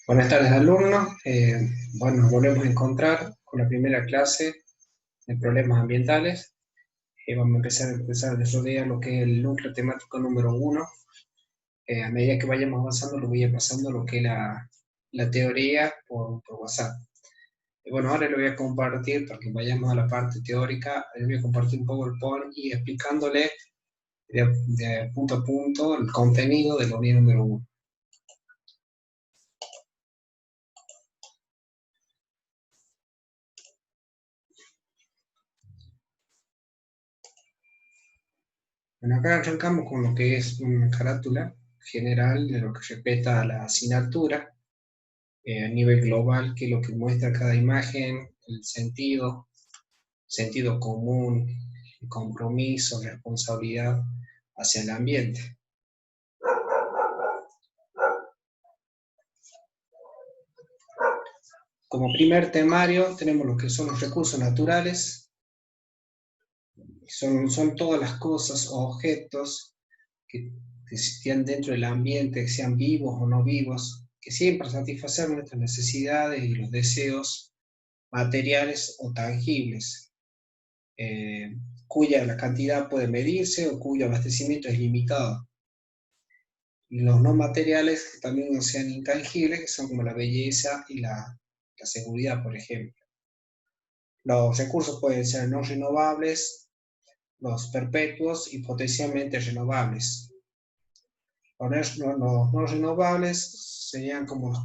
Buenas tardes, alumnos. Bueno, nos volvemos a encontrar con la primera clase de problemas ambientales. Vamos a empezar a desarrollar lo que es el núcleo temático número 1. A medida que vayamos avanzando, lo voy a pasando lo que es la teoría por WhatsApp. Bueno, ahora le voy a compartir, para que vayamos a la parte teórica, le voy a compartir un PowerPoint y explicándole de punto a punto el contenido de la unidad número 1. Bueno, acá arrancamos con lo que es una carátula general de lo que respecta a la asignatura a nivel global, que es lo que muestra cada imagen, el sentido común, el compromiso, responsabilidad hacia el ambiente. Como primer temario tenemos lo que son los recursos naturales, son todas las cosas o objetos que existían dentro del ambiente, que sean vivos o no vivos, que siempre satisfacer nuestras necesidades y los deseos materiales o tangibles, cuya la cantidad puede medirse o cuyo abastecimiento es limitado. Y los no materiales que también no sean intangibles, que son como la belleza y la seguridad, por ejemplo. Los recursos pueden ser no renovables, los perpetuos y potencialmente renovables. Los no renovables serían como los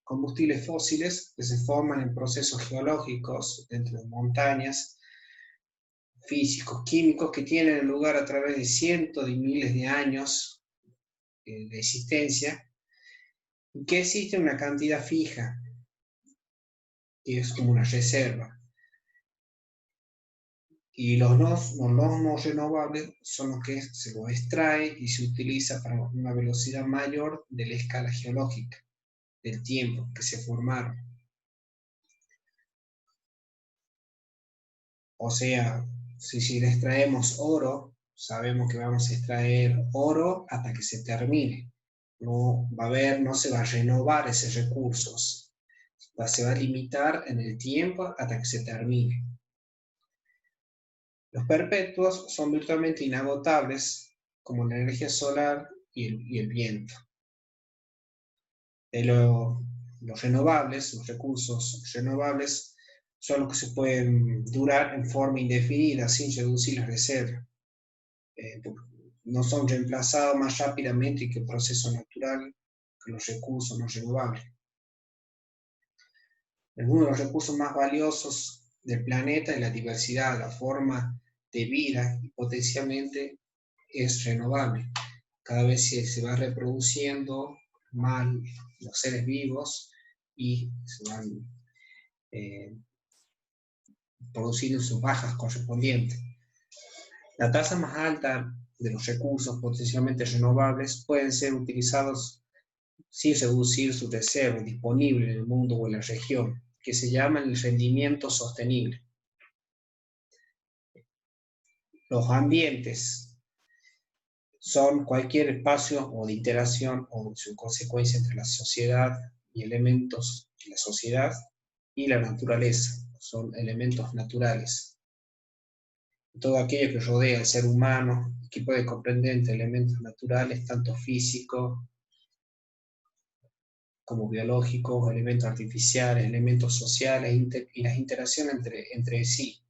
combustibles fósiles que se forman en procesos geológicos dentro de montañas, físicos, químicos, que tienen lugar a través de cientos de miles de años de existencia, y que existe una cantidad fija, que es como una reserva. Y los no renovables son los que se los extrae y se utiliza para una velocidad mayor de la escala geológica, del tiempo que se formaron. O sea, si le extraemos oro, sabemos que vamos a extraer oro hasta que se termine. No se va a renovar ese recurso, se va a limitar en el tiempo hasta que se termine. Los perpetuos son virtualmente inagotables, como la energía solar y el viento. Los renovables, los recursos renovables, son los que se pueden durar en forma indefinida, sin reducir la reserva. No son reemplazados más rápidamente que el proceso natural que los recursos no renovables. Uno de los recursos más valiosos del planeta es la diversidad, la forma de vida, y potencialmente es renovable. Cada vez se va reproduciendo más los seres vivos y se van produciendo sus bajas correspondientes. La tasa más alta de los recursos potencialmente renovables pueden ser utilizados sin reducir su reserva disponible en el mundo o en la región, que se llama el rendimiento sostenible. Los ambientes son cualquier espacio o de interacción o su consecuencia entre la sociedad y elementos de la sociedad y la naturaleza, son elementos naturales. Todo aquello que rodea al ser humano, que puede comprender entre elementos naturales, tanto físicos como biológicos, elementos artificiales, elementos sociales y las interacciones entre sí.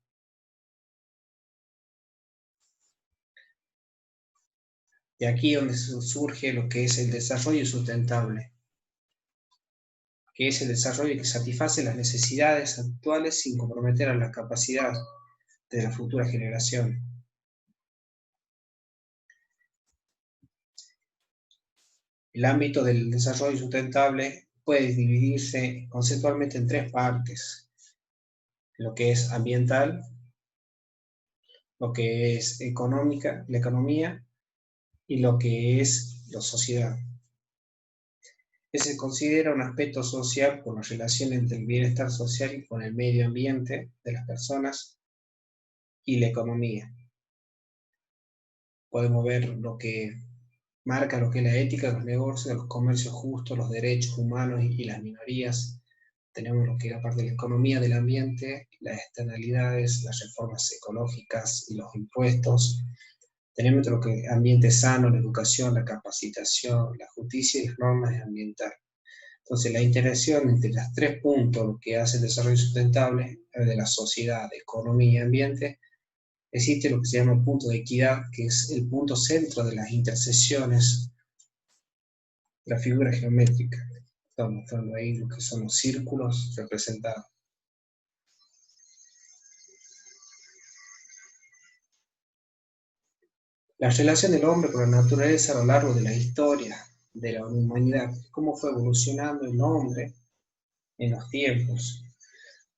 Y aquí es donde surge lo que es el desarrollo sustentable, que es el desarrollo que satisface las necesidades actuales sin comprometer a la capacidad de la futura generación. El ámbito del desarrollo sustentable puede dividirse conceptualmente en tres partes: lo que es ambiental, lo que es económica, la economía, y lo que es la sociedad. Se considera un aspecto social por la relación entre el bienestar social y con el medio ambiente de las personas y la economía. Podemos ver lo que marca lo que es la ética de los negocios, los comercios justos, los derechos humanos y las minorías. Tenemos lo que es la parte de la economía del ambiente, las externalidades, las reformas ecológicas y los impuestos. Tenemos lo que es ambiente sano, la educación, la capacitación, la justicia y las normas ambientales. Entonces, la interacción entre los tres puntos, lo que hace el desarrollo sustentable de la sociedad, economía y ambiente, existe lo que se llama el punto de equidad, que es el punto centro de las intersecciones de la figura geométrica. Estamos mostrando ahí lo que son los círculos representados. La relación del hombre con la naturaleza a lo largo de la historia de la humanidad, cómo fue evolucionando el hombre en los tiempos.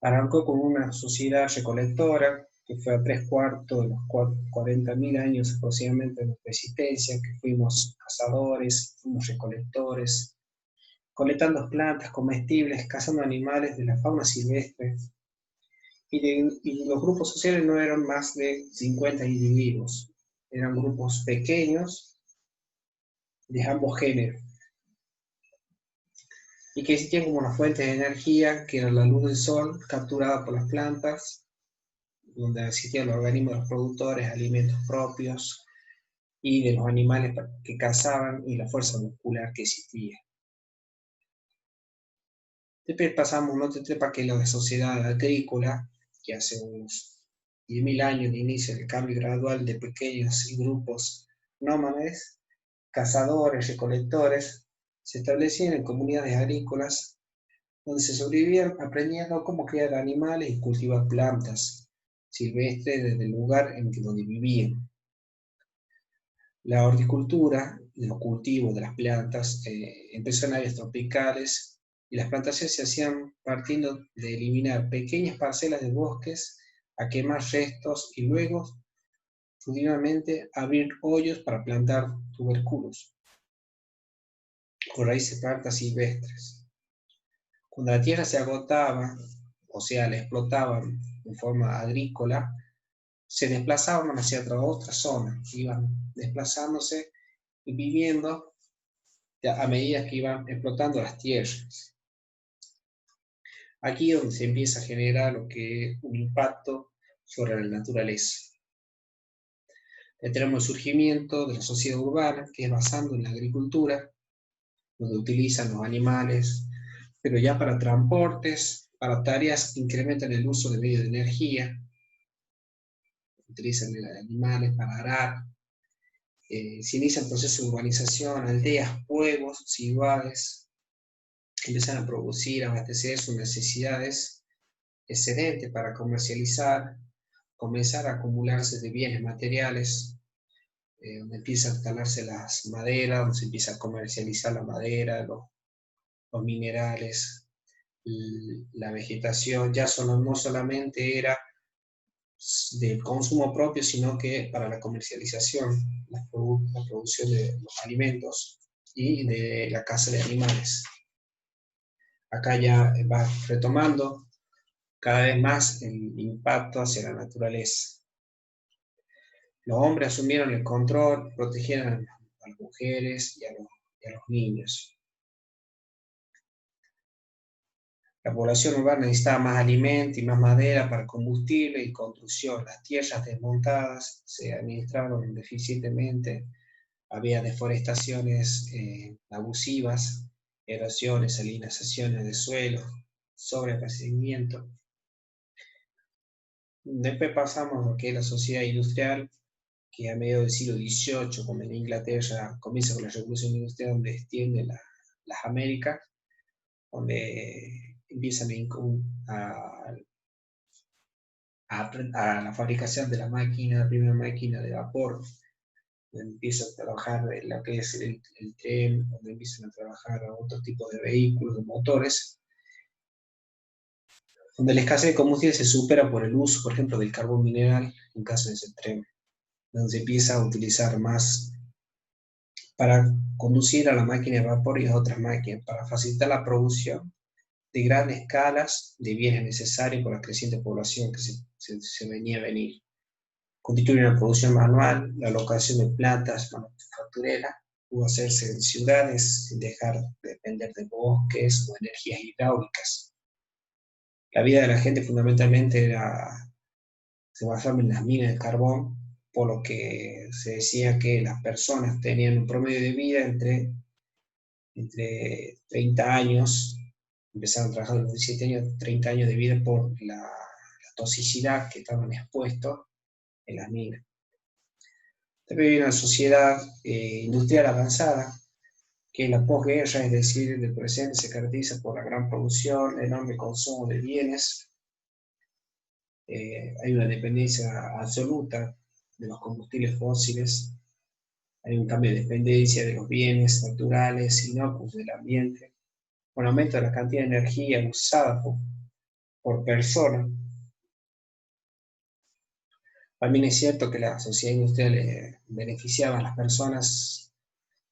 Arrancó con una sociedad recolectora, que fue a 3/4 de los 40.000 años aproximadamente de nuestra existencia, que fuimos cazadores, fuimos recolectores, colectando plantas comestibles, cazando animales de la fauna silvestre, y los grupos sociales no eran más de 50 individuos, eran grupos pequeños de ambos géneros, y que existían como una fuente de energía, que era la luz del sol capturada por las plantas, donde existían los organismos de los productores, alimentos propios, y de los animales que cazaban, y la fuerza muscular que existía. Después pasamos a otra etapa, que es la sociedad agrícola, que hace unos 10.000 años de inicio del cambio gradual de pequeños grupos nómades, cazadores, recolectores, se establecían en comunidades agrícolas, donde se sobrevivían aprendiendo cómo criar animales y cultivar plantas silvestres desde el lugar donde vivían. La horticultura, los cultivos de las plantas, empezó en áreas tropicales, y las plantaciones se hacían partiendo de eliminar pequeñas parcelas de bosques, a quemar restos y luego, continuamente, abrir hoyos para plantar tubérculos con raíces de plantas silvestres. Cuando la tierra se agotaba, o sea, la explotaban en forma agrícola, se desplazaban hacia otra zona, iban desplazándose y viviendo a medida que iban explotando las tierras. Aquí es donde se empieza a generar lo que es un impacto sobre la naturaleza. Tenemos el surgimiento de la sociedad urbana, que es basando en la agricultura, donde utilizan los animales, pero ya para transportes, para tareas que incrementan el uso de medios de energía, utilizan animales para arar. Se inicia el proceso de urbanización, aldeas, pueblos, ciudades, empiezan a producir, a abastecer sus necesidades excedentes para comercializar, comenzar a acumularse de bienes materiales, donde empiezan a instalarse las maderas, donde se empieza a comercializar la madera, los minerales, la vegetación, ya no solamente era del consumo propio, sino que para la comercialización, la producción de los alimentos y de la caza de animales. Acá ya va retomando cada vez más el impacto hacia la naturaleza. Los hombres asumieron el control, protegieron a las mujeres y a los niños. La población urbana necesitaba más alimento y más madera para combustible y construcción. Las tierras desmontadas se administraron deficientemente, había deforestaciones abusivas, erosiones, salinizaciones de suelo, sobreabastecimiento. Después pasamos a lo que es la sociedad industrial, que a mediados del siglo XVIII, como en Inglaterra, comienza con la revolución industrial, donde extiende las Américas, donde empiezan a la fabricación de la primera máquina de vapor, donde empiezan a trabajar en lo que es el tren, donde empiezan a trabajar a otros tipos de vehículos, de motores, donde la escasez de combustible se supera por el uso, por ejemplo, del carbón mineral en caso de ese tren, donde se empieza a utilizar más para conducir a la máquina de vapor y a otras máquinas, para facilitar la producción de grandes escalas de bienes necesarios por la creciente población que se venía a venir. Constituye una producción manual, la locación de plantas manufactureras, pudo hacerse en ciudades sin dejar de depender de bosques o energías hidráulicas. La vida de la gente fundamentalmente se basaba en las minas de carbón, por lo que se decía que las personas tenían un promedio de vida entre 30 años, empezaron a trabajar a los 17 años, 30 años de vida por la toxicidad que estaban expuestos en las minas. También hay una sociedad industrial avanzada, que en la posguerra, es decir, del presente, se caracteriza por la gran producción, enorme consumo de bienes. Hay una dependencia absoluta de los combustibles fósiles, hay un cambio de dependencia de los bienes naturales, inocuos del ambiente, un aumento de la cantidad de energía usada por persona. También es cierto que la sociedad industrial beneficiaba a las personas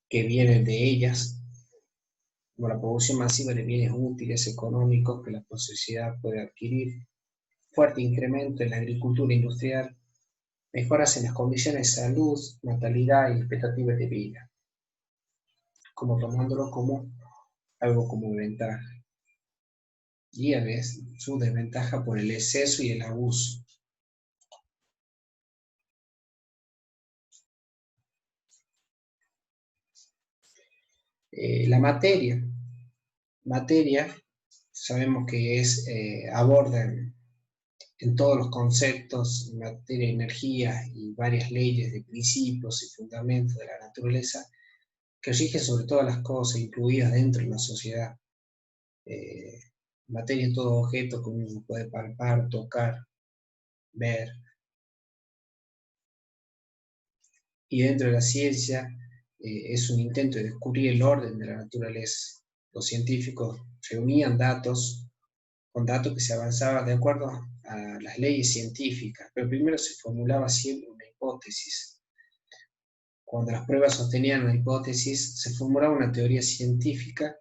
que vienen de ellas, como la producción masiva de bienes útiles económicos que la sociedad puede adquirir, fuerte incremento en la agricultura industrial, mejoras en las condiciones de salud, natalidad y expectativas de vida, como tomándolo como algo como ventaja. Y a veces su desventaja por el exceso y el abuso. La materia, sabemos que aborda en todos los conceptos, materia, energía y varias leyes de principios y fundamentos de la naturaleza que rigen sobre todas las cosas incluidas dentro de la sociedad. Materia es todo objeto que uno puede palpar, tocar, ver. Y dentro de la ciencia es un intento de descubrir el orden de la naturaleza. Los científicos reunían datos con datos que se avanzaba de acuerdo a las leyes científicas, pero primero se formulaba siempre una hipótesis. Cuando las pruebas sostenían una hipótesis, se formulaba una teoría científica,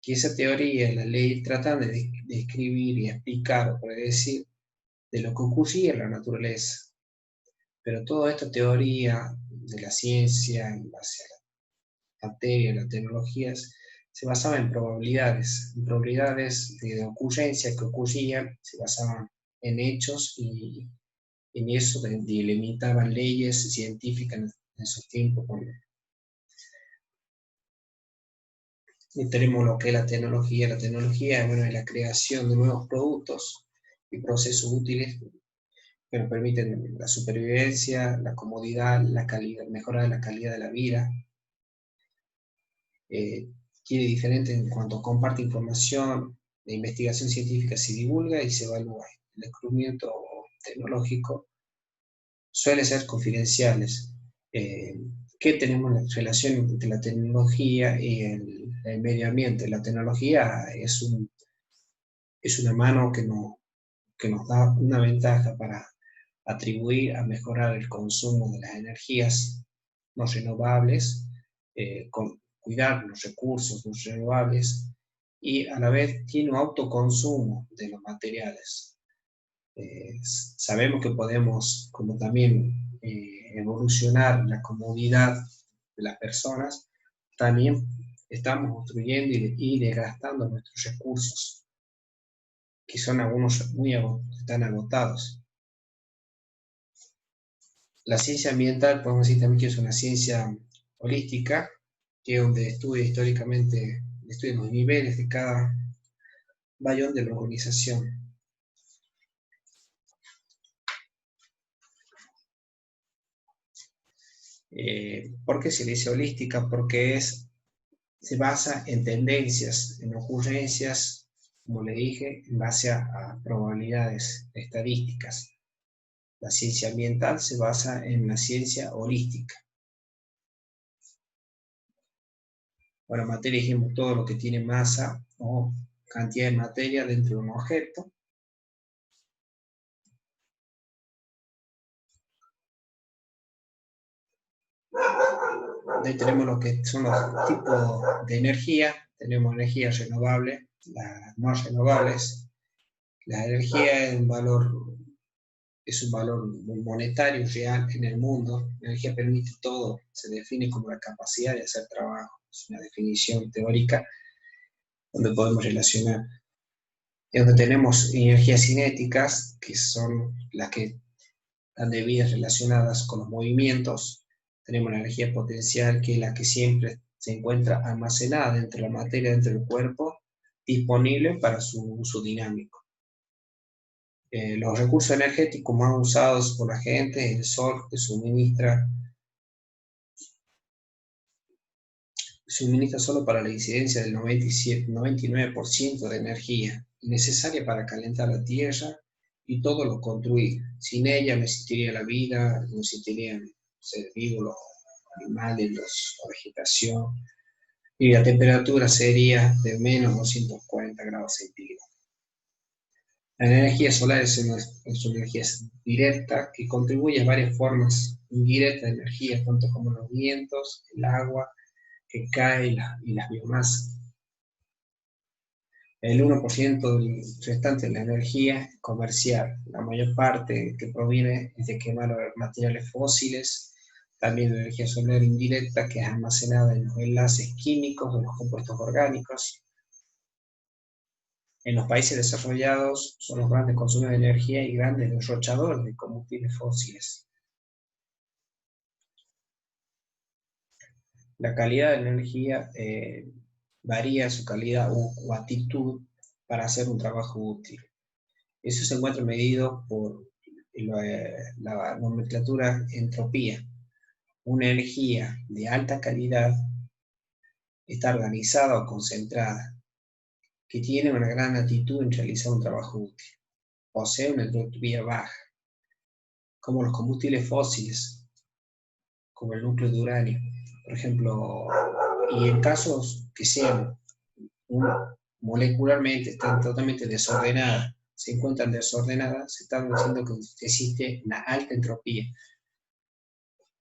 que esa teoría, la ley, tratan de describir y explicar o predecir de lo que ocurría en la naturaleza. Pero toda esta teoría de la ciencia, en base a la materia, las tecnologías, se basaba en probabilidades de ocurrencia que ocurrían, se basaban en hechos y en eso delimitaban leyes científicas en esos tiempos. Y tenemos lo que es la tecnología. La tecnología, bueno, es la creación de nuevos productos y procesos útiles que nos permiten la supervivencia, la comodidad, la calidad, mejorar la calidad de la vida. Tiene diferente en cuanto comparte información, la investigación científica se divulga y se evalúa. El descubrimiento tecnológico suele ser confidenciales. ¿Qué tenemos en la relación entre la tecnología y el medio ambiente? La tecnología es una mano que nos da una ventaja para atribuir a mejorar el consumo de las energías no renovables, cuidar los recursos no renovables, y a la vez tiene un autoconsumo de los materiales. Sabemos que podemos, como también evolucionar la comodidad de las personas, también estamos construyendo y desgastando nuestros recursos, que son algunos están agotados. La ciencia ambiental, podemos decir también que es una ciencia holística, que es donde estudia históricamente, estudia los niveles de cada bayón de la organización. ¿Por qué se dice holística? Porque se basa en tendencias, en ocurrencias, como le dije, en base a probabilidades estadísticas. La ciencia ambiental se basa en la ciencia holística. Bueno, materia, dijimos todo lo que tiene masa o cantidad de materia dentro de un objeto. Ahí tenemos lo que son los tipos de energía. Tenemos energías renovables, las no renovables. La energía es un valor es un valor monetario real en el mundo. La energía permite todo, se define como la capacidad de hacer trabajo. Es una definición teórica donde podemos relacionar. Y donde tenemos energías cinéticas, que son las que están debidas relacionadas con los movimientos. Tenemos la energía potencial, que es la que siempre se encuentra almacenada dentro de la materia, dentro del cuerpo, disponible para su uso dinámico. Los recursos energéticos más usados por la gente es el sol, que suministra solo para la incidencia del 99% de energía necesaria para calentar la tierra y todo lo construir. Sin ella no existiría la vida, no existirían seres vivos, los animales, la vegetación, y la temperatura sería de menos 240 grados centígrados. La energía solar es una energía directa que contribuye a varias formas indirectas de energía, tanto como los vientos, el agua que cae y las biomasas. El 1% del restante de la energía es comercial, la mayor parte que proviene de quemar materiales fósiles, también la energía solar indirecta que es almacenada en los enlaces químicos de los compuestos orgánicos. En los países desarrollados son los grandes consumidores de energía y grandes derrochadores de combustibles fósiles. La calidad de la energía varía su calidad o actitud para hacer un trabajo útil. Eso se encuentra medido por la nomenclatura entropía. Una energía de alta calidad está organizada o concentrada, que tiene una gran actitud en realizar un trabajo útil. Posee una entropía baja, como los combustibles fósiles, como el núcleo de uranio, por ejemplo, y en casos que sean molecularmente están totalmente desordenadas, se encuentran desordenadas, se está diciendo que existe una alta entropía.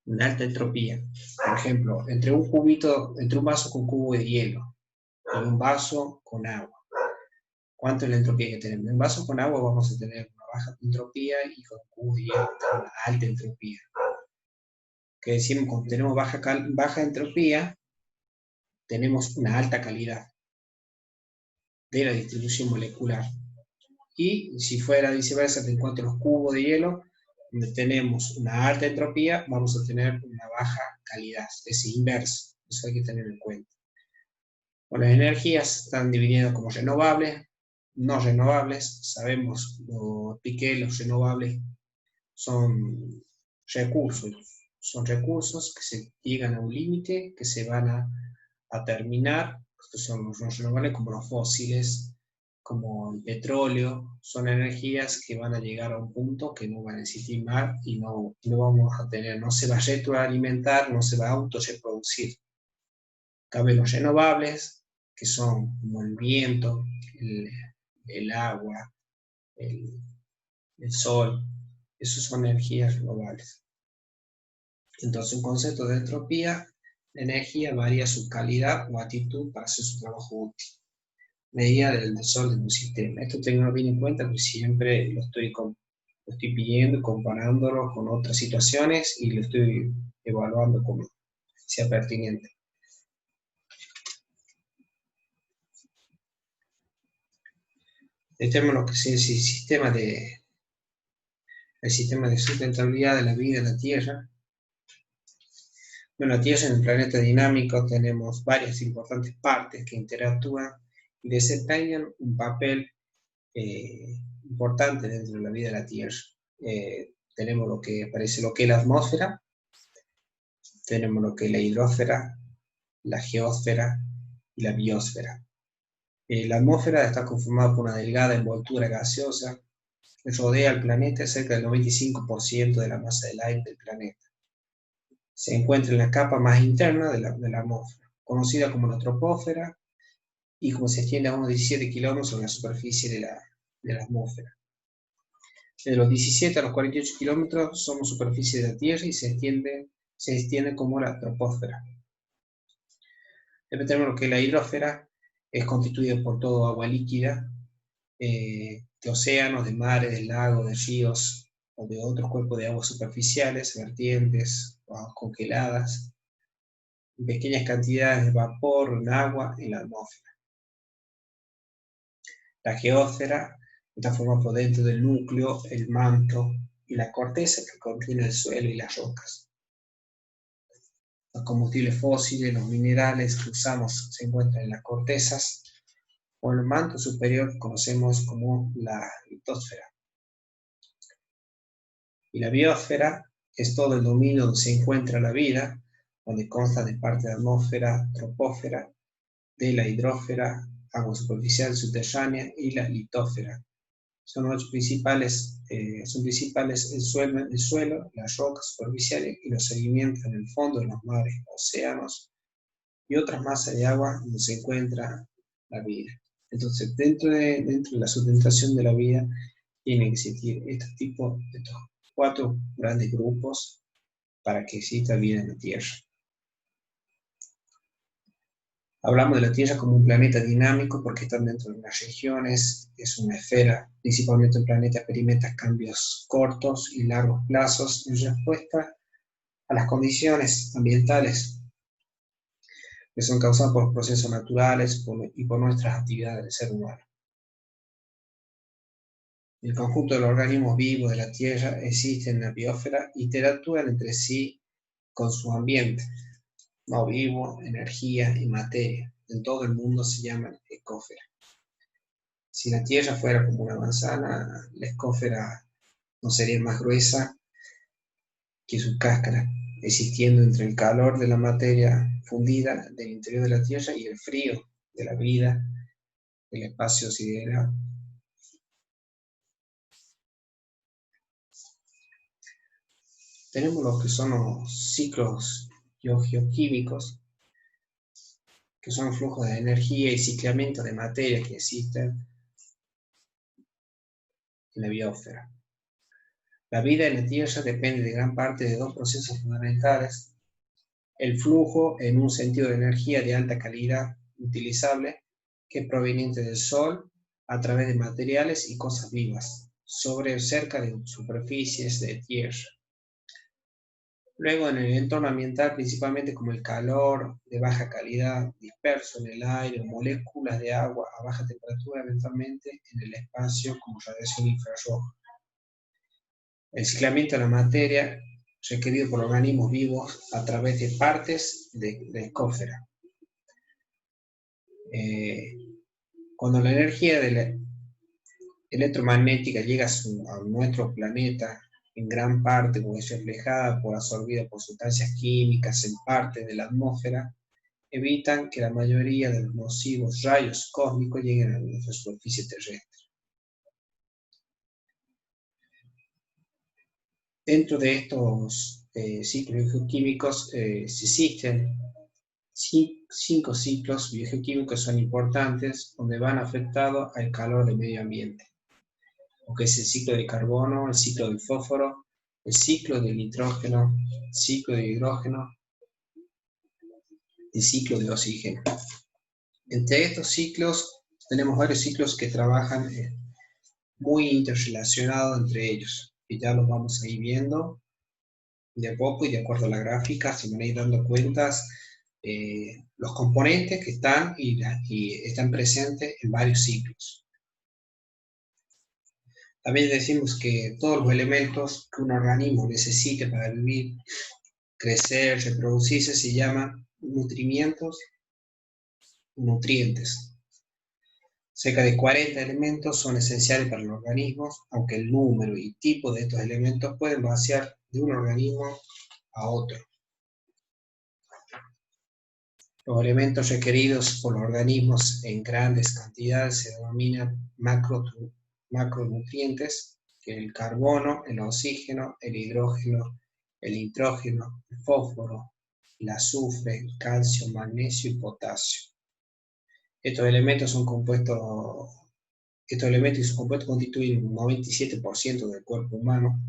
Una alta entropía, por ejemplo, entre un vaso con cubo de hielo y un vaso con agua. ¿Cuánto es la entropía que tenemos? En un vaso con agua vamos a tener una baja entropía y con cubo de hielo una alta entropía. Que decimos, cuando tenemos baja entropía, tenemos una alta calidad de la distribución molecular. Y si fuera viceversa, en cuanto a los cubos de hielo, donde tenemos una alta entropía, vamos a tener una baja calidad, es inverso, eso hay que tener en cuenta. Bueno, las energías están divididas como renovables, no renovables, sabemos, lo expliqué, los renovables son recursos que se llegan a un límite, que se van a terminar. Estos son los no renovables, como los fósiles, como el petróleo. Son energías que van a llegar a un punto que no van a existir más y no vamos a tener, no se va a retroalimentar, no se va a autorreproducir. Caben los renovables, que son como el viento, el agua, el sol. Esas son energías renovables. Entonces, un concepto de entropía, la energía varía su calidad o actitud para hacer su trabajo útil, medida del desorden de un sistema. Esto tengo que tener en cuenta porque siempre lo estoy pidiendo, comparándolo con otras situaciones y lo estoy evaluando como sea pertinente. Tenemos lo que es el sistema de sustentabilidad de la vida en la Tierra. Bueno, la Tierra en el planeta dinámico tenemos varias importantes partes que interactúan y desempeñan un papel importante dentro de la vida de la Tierra. Tenemos lo que es la atmósfera, tenemos lo que es la hidrósfera, la geósfera y la biosfera. La atmósfera está conformada por una delgada envoltura gaseosa que rodea al planeta cerca del 95% de la masa del aire del planeta. Se encuentra en la capa más interna de la atmósfera, conocida como la troposfera, y como se extiende a unos 17 kilómetros sobre la superficie de la atmósfera. De los 17 a los 48 kilómetros somos superficie de la Tierra y se extiende como la troposfera. Después tenemos lo que es la hidrósfera, es constituida por todo agua líquida, de océanos, de mares, de lagos, de ríos, o de otros cuerpos de agua superficiales, vertientes o aguas congeladas, en pequeñas cantidades de vapor en agua en la atmósfera. La geósfera está formada por dentro del núcleo, el manto y la corteza que contiene el suelo y las rocas. Los combustibles fósiles, los minerales que usamos se encuentran en las cortezas o en el manto superior que conocemos como la litosfera. Y la biosfera es todo el dominio donde se encuentra la vida, donde consta de parte de la atmósfera, troposfera, de la hidrósfera, agua superficial subterránea y la litósfera. Son principales el suelo, las rocas superficiales y los sedimentos en el fondo de los mares, océanos y otras masas de agua donde se encuentra la vida. Entonces, dentro de la sustentación de la vida, tiene que existir estos 4 grandes grupos para que exista vida en la Tierra. Hablamos de la Tierra como un planeta dinámico porque está dentro de unas regiones, es una esfera, principalmente el planeta experimenta cambios cortos y largos plazos en respuesta a las condiciones ambientales que son causadas por procesos naturales y por nuestras actividades del ser humano. El conjunto de los organismos vivos de la Tierra existen en la biosfera y interactúan entre sí con su ambiente, no vivo, energía y materia. En todo el mundo se llaman ecósfera. Si la Tierra fuera como una manzana, la ecósfera no sería más gruesa que su cáscara, existiendo entre el calor de la materia fundida del interior de la Tierra y el frío de la vida del espacio sideral. Tenemos lo que son los ciclos geoquímicos, que son flujos de energía y ciclamiento de materia que existen en la biosfera. La vida en la Tierra depende de gran parte de 2 procesos fundamentales: el flujo en un sentido de energía de alta calidad utilizable, que es proveniente del Sol a través de materiales y cosas vivas, sobre o cerca de superficies de tierra. Luego en el entorno ambiental, principalmente como el calor de baja calidad disperso en el aire, moléculas de agua a baja temperatura eventualmente en el espacio como radiación infrarroja. El ciclamiento de la materia requerido por organismos vivos a través de partes de la ecósfera. Cuando la energía electromagnética llega a nuestro planeta, en gran parte es reflejada por absorbida por sustancias químicas en parte de la atmósfera, evitan que la mayoría de los nocivos rayos cósmicos lleguen a nuestra superficie terrestre. Dentro de estos ciclos bioquímicos existen 5 ciclos biogeoquímicos son importantes, donde van afectados al calor del medio ambiente, lo que es el ciclo del carbono, el ciclo del fósforo, el ciclo del nitrógeno, el ciclo del hidrógeno, el ciclo del oxígeno. Entre estos ciclos tenemos varios ciclos que trabajan muy interrelacionados entre ellos, y ya los vamos a ir viendo de a poco y de acuerdo a la gráfica, se van a ir dando cuentas los componentes que están y están presentes en varios ciclos. También decimos que todos los elementos que un organismo necesite para vivir, crecer, reproducirse, se llaman nutrientes. Cerca de 40 elementos son esenciales para los organismos, aunque el número y tipo de estos elementos pueden variar de un organismo a otro. Los elementos requeridos por los organismos en grandes cantidades se denominan macronutrientes, que es el carbono, el oxígeno, el hidrógeno, el nitrógeno, el fósforo, el azufre, el calcio, magnesio y potasio. Estos elementos y sus compuestos constituyen un 97% del cuerpo humano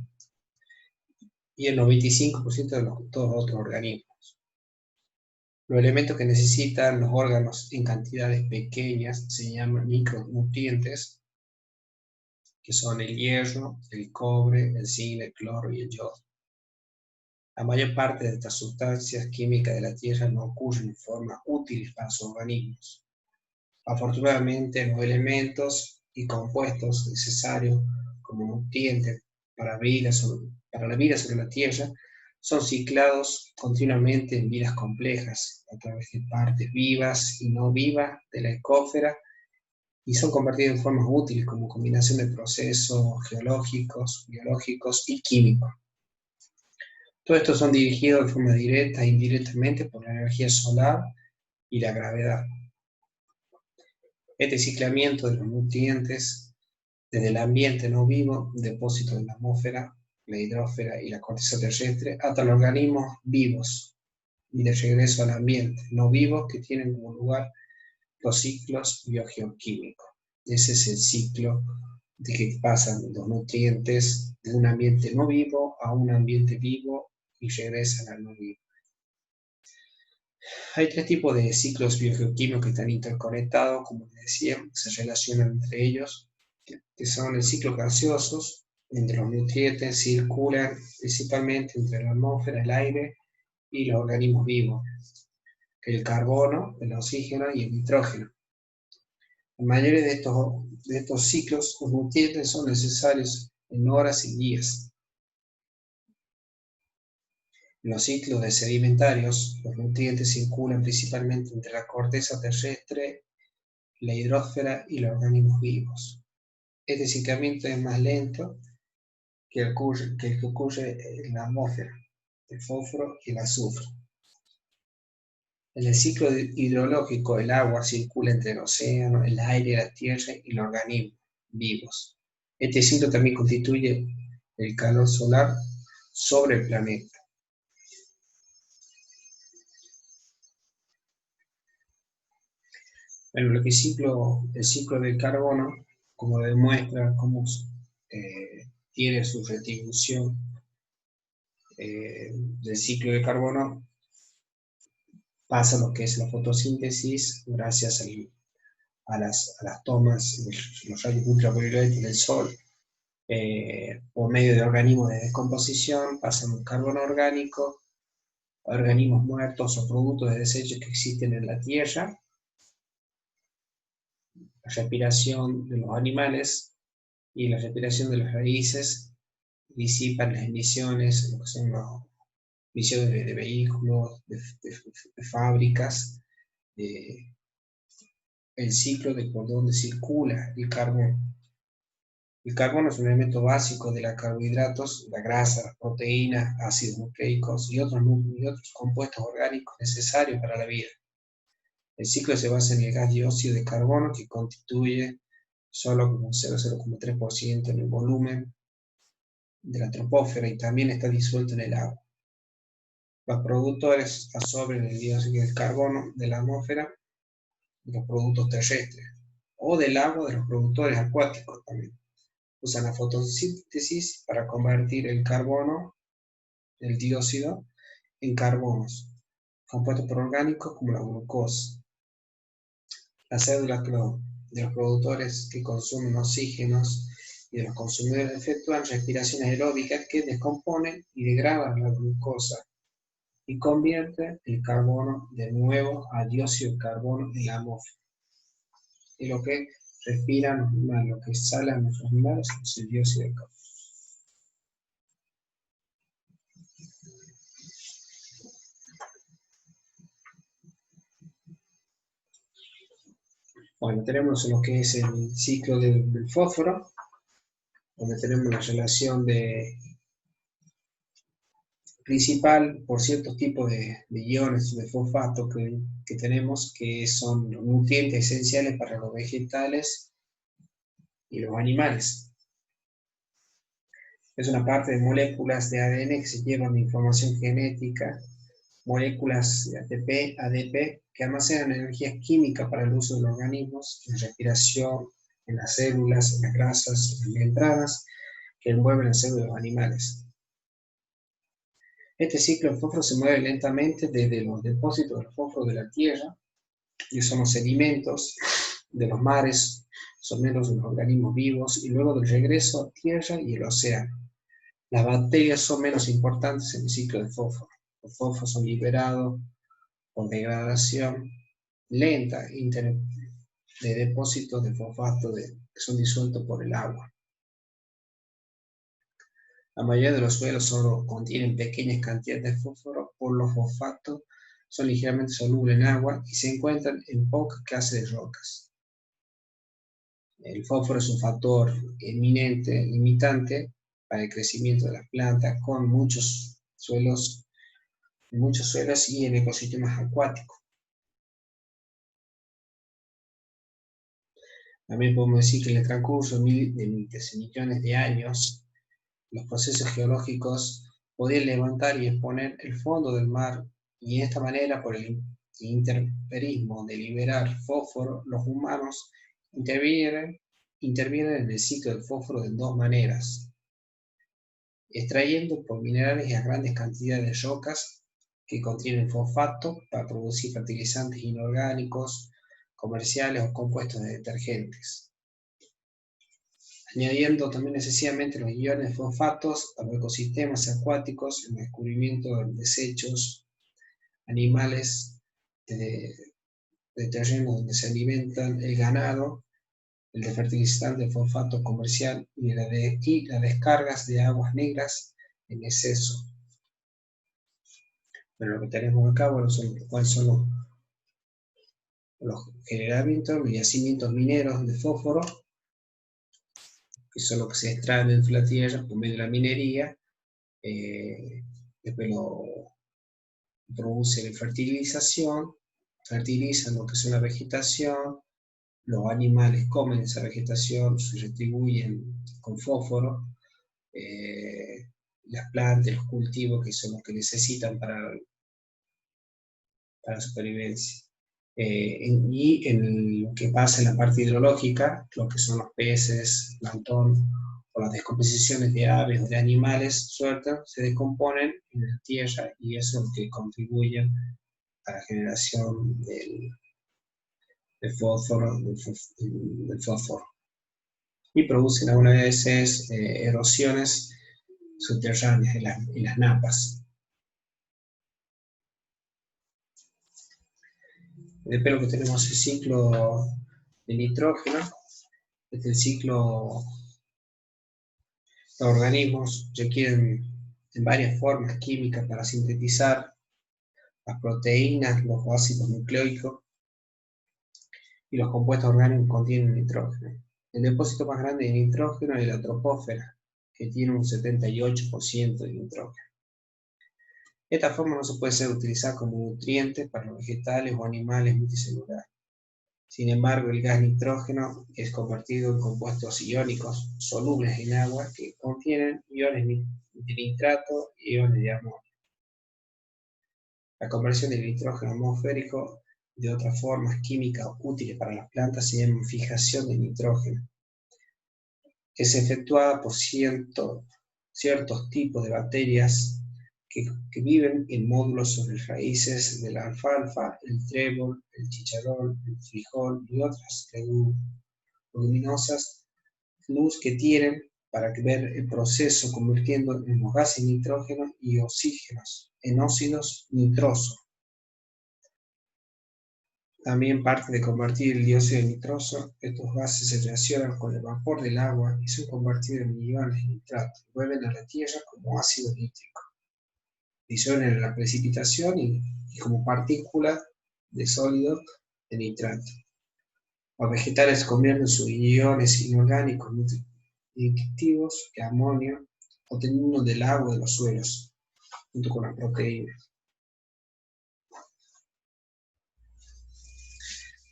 y el 95% de todos los otros organismos. Los elementos que necesitan los órganos en cantidades pequeñas se llaman micronutrientes, que son el hierro, el cobre, el zinc, el cloro y el yodo. La mayor parte de estas sustancias químicas de la Tierra no ocurren en forma útil para sus organismos. Afortunadamente, los elementos y compuestos necesarios como nutrientes para la vida sobre la Tierra son ciclados continuamente en vidas complejas a través de partes vivas y no vivas de la ecósfera y son convertidos en formas útiles como combinación de procesos geológicos, biológicos y químicos. Todos estos son dirigidos de forma directa e indirectamente por la energía solar y la gravedad. Este ciclamiento de los nutrientes desde el ambiente no vivo, depósito en la atmósfera, la hidrosfera y la corteza terrestre, hasta los organismos vivos y de regreso al ambiente no vivo que tienen como lugar los ciclos biogeoquímicos. Ese es el ciclo de que pasan los nutrientes de un ambiente no vivo a un ambiente vivo y regresan al no vivo. Hay tres tipos de ciclos biogeoquímicos que están interconectados, como les decía, se relacionan entre ellos, que son el ciclo gaseosos, entre los nutrientes circulan principalmente entre la atmósfera, el aire y los organismos vivos, que el carbono, el oxígeno y el nitrógeno. La mayoría de estos ciclos, los nutrientes son necesarios en horas y días. En los ciclos de sedimentarios, los nutrientes circulan principalmente entre la corteza terrestre, la hidrosfera y los organismos vivos. Este ciclamiento es más lento que el que ocurre en la atmósfera, el fósforo y el azufre. En el ciclo hidrológico, el agua circula entre el océano, el aire, la tierra y los organismos vivos. Este ciclo también constituye el calor solar sobre el planeta. Bueno, lo que el ciclo del carbono, como demuestra cómo tiene su retribución del ciclo de carbono, pasa lo que es la fotosíntesis gracias a las tomas de los rayos ultravioletas del sol, por medio de organismos de descomposición, pasan un carbono orgánico a organismos muertos o productos de desechos que existen en la Tierra. La respiración de los animales y la respiración de las raíces disipan las emisiones, lo que son las emisiones de vehículos, de fábricas, el ciclo de por donde circula el carbono. El carbono es un elemento básico de los carbohidratos, la grasa, las proteínas, ácidos nucleicos y otros compuestos orgánicos necesarios para la vida. El ciclo se basa en el gas dióxido de carbono, que constituye solo como 0,3% en el volumen de la troposfera y también está disuelto en el agua. Los productores absorben el dióxido de carbono de la atmósfera de los productos terrestres o del agua de los productores acuáticos también. Usan la fotosíntesis para convertir el carbono, el dióxido, en carbonos, compuestos por orgánicos como la glucosa. Las células de los productores que consumen oxígenos y de los consumidores efectúan respiraciones aeróbicas que descomponen y degradan la glucosa y convierten el carbono de nuevo a dióxido de carbono en la atmósfera. Y lo que respiran los animales, lo que exhalan los animales es el dióxido de carbono. Bueno, tenemos lo que es el ciclo del fósforo, donde tenemos la relación principal por ciertos tipos de iones de fosfato que tenemos, que son los nutrientes esenciales para los vegetales y los animales. Es una parte de moléculas de ADN que se llevan de información genética, moléculas de ATP, ADP, que almacenan energía química para el uso de los organismos, en respiración, en las células, en las grasas, en las membranas que envuelven las células de los animales. Este ciclo del fósforo se mueve lentamente desde los depósitos del fósforo de la Tierra, que son los sedimentos, de los mares, son menos de los organismos vivos, y luego del regreso a tierra y el océano. Las bacterias son menos importantes en el ciclo de fósforo. Los fósforos son liberados por degradación lenta de depósitos de fosfato que son disueltos por el agua. La mayoría de los suelos solo contienen pequeñas cantidades de fósforo, por los fosfatos son ligeramente solubles en agua y se encuentran en pocas clases de rocas. El fósforo es un factor eminente, limitante para el crecimiento de las plantas con muchos suelos y en ecosistemas acuáticos. También podemos decir que en el transcurso de millones de años, los procesos geológicos podían levantar y exponer el fondo del mar, y de esta manera, por el interferismo de liberar fósforo, los humanos intervienen en el ciclo del fósforo de dos maneras: extrayendo por minerales a grandes cantidades de rocas que contienen fosfato para producir fertilizantes inorgánicos, comerciales o compuestos de detergentes, añadiendo también excesivamente los iones de fosfatos a los ecosistemas acuáticos en el descubrimiento de desechos animales de terreno donde se alimentan el ganado, el de fertilizante de fosfato comercial y las descargas de aguas negras en exceso. Pero lo que tenemos acá, bueno, cuáles son los generamientos, los yacimientos mineros de fósforo, que son los que se extraen de la tierra por medio de la minería, después lo producen en fertilización, fertilizan lo que es la vegetación, los animales comen esa vegetación, se retribuyen con fósforo, las plantas, los cultivos, que son los que necesitan para la supervivencia. Y en lo que pasa en la parte hidrológica, lo que son los peces, plancton, o las descomposiciones de aves o de animales sueltos, se descomponen en la tierra, y eso es lo que contribuye a la generación del fósforo, y producen algunas veces erosiones subterráneas en las napas. Después lo que tenemos es el ciclo de nitrógeno. Este es el ciclo. Los organismos requieren en varias formas químicas para sintetizar las proteínas, los ácidos nucleicos, y los compuestos orgánicos contienen nitrógeno. El depósito más grande de nitrógeno es la tropósfera, que tiene un 78% de nitrógeno. Esta forma no se puede ser utilizada como nutriente para los vegetales o animales multicelulares. Sin embargo, el gas nitrógeno es convertido en compuestos iónicos solubles en agua que contienen iones de nitrato y iones de amonio. La conversión del nitrógeno atmosférico de otras formas químicas útiles para las plantas se llama fijación de nitrógeno. Es efectuada por ciertos tipos de bacterias que viven en módulos sobre raíces de la alfalfa, el trébol, el chicharrón, el frijol y otras leguminosas, luz que tienen para ver el proceso convirtiendo en los gases nitrógeno y oxígenos en óxidos nitrosos. También parte de convertir el dióxido de nitroso, estos gases se reaccionan con el vapor del agua y son convertidos en iones de nitrato y vuelven a la tierra como ácido nítrico. Disuelven en la precipitación y como partículas de sólido de nitrato. Los vegetales convierten sus iones inorgánicos nutritivos en amonio, obteniendo del agua de los suelos, junto con las proteínas.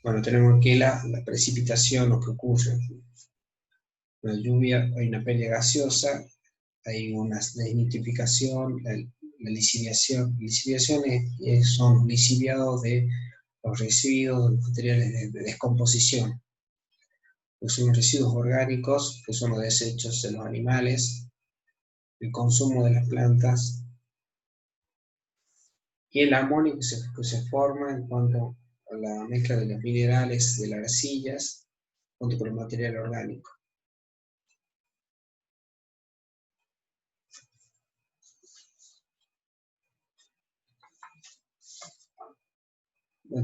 Bueno, tenemos aquí la precipitación, lo que ocurre. La lluvia, hay una pérdida gaseosa, hay una desnitrificación, la lisiviación. Lisiviaciones son lisiviados de los residuos, los materiales de descomposición. Son los residuos orgánicos, que son los desechos de los animales, el consumo de las plantas, y el amonio que se forma en cuanto a la mezcla de los minerales de las arcillas junto con el material orgánico.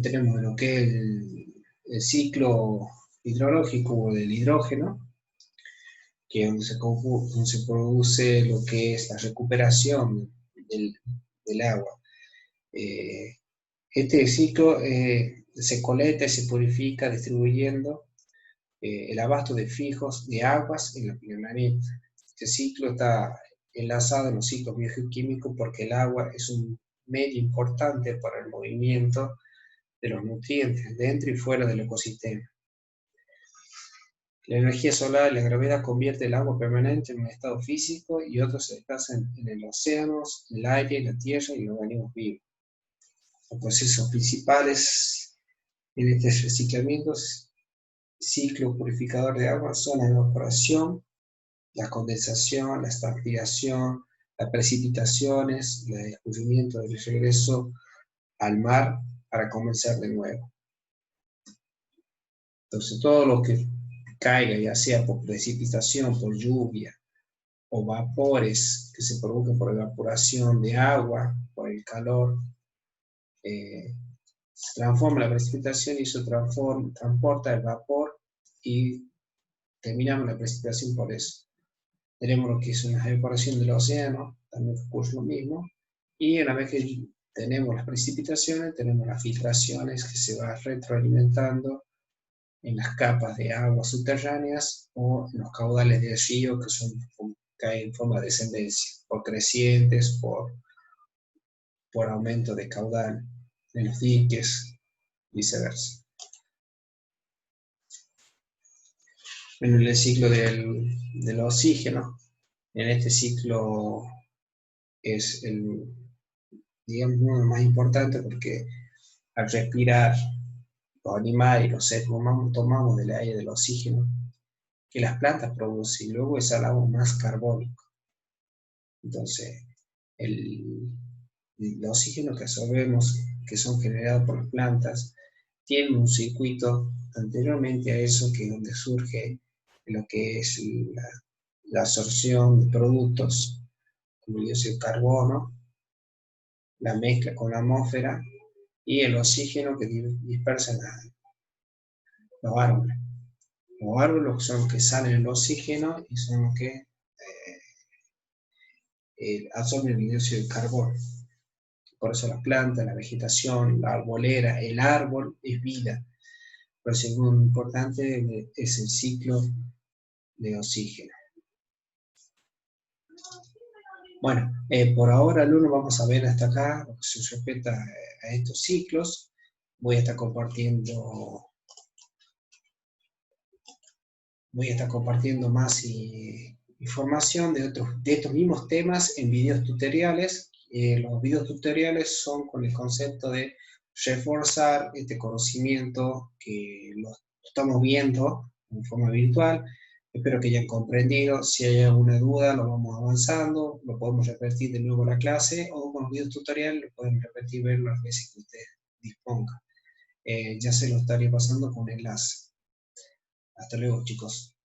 Tenemos lo que es el ciclo hidrológico del hidrógeno, que es donde se produce lo que es la recuperación del agua. Este ciclo se colecta y se purifica distribuyendo el abasto de fijos de aguas en el planeta. Este ciclo está enlazado en los ciclos biogeoquímicos porque el agua es un medio importante para el movimiento de los nutrientes dentro y fuera del ecosistema. La energía solar y la gravedad convierte el agua permanente en un estado físico y otros se desplazan en los océanos, el aire, la tierra y los organismos vivos. Los procesos principales en este reciclamiento, ciclo purificador de agua, son la evaporación, la condensación, la transpiración, las precipitaciones, el escurrimiento del regreso al mar para comenzar de nuevo. Entonces todo lo que caiga, ya sea por precipitación, por lluvia, o vapores que se provocan por evaporación de agua, por el calor, se transforma la precipitación y eso transporta el vapor y terminamos la precipitación por eso. Tenemos lo que es una evaporación del océano, también ocurre lo mismo, y una vez que tenemos las precipitaciones, tenemos las filtraciones que se van retroalimentando en las capas de aguas subterráneas o en los caudales del río que caen en forma de descendencia, por crecientes, por aumento de caudal en los diques, viceversa. En el ciclo del oxígeno, en este ciclo es digamos, uno más importante porque al respirar los animales y los seres humanos tomamos del aire del oxígeno que las plantas producen y luego exhalamos más carbónico. Entonces, el oxígeno que absorbemos, que son generados por las plantas, tienen un circuito anteriormente a eso, que es donde surge lo que es la absorción de productos como el dióxido de carbono, la mezcla con la atmósfera y el oxígeno que dispersan los árboles. Los árboles son los que salen el oxígeno y son los que absorben el dióxido de carbono. Por eso la planta, la vegetación, la arbolera, el árbol es vida. Por eso es muy importante es el ciclo de oxígeno. Bueno, por ahora, alumnos, vamos a ver hasta acá lo que se respecta a estos ciclos. Voy a estar compartiendo más información de estos mismos temas en videos tutoriales. Los videos tutoriales son con el concepto de reforzar este conocimiento que lo estamos viendo en forma virtual. Espero que hayan comprendido. Si hay alguna duda, lo vamos avanzando, lo podemos repetir de nuevo en la clase, o con los videos tutoriales lo pueden repetir, ver las veces que ustedes dispongan. Ya se lo estaría pasando con enlace. Hasta luego, chicos.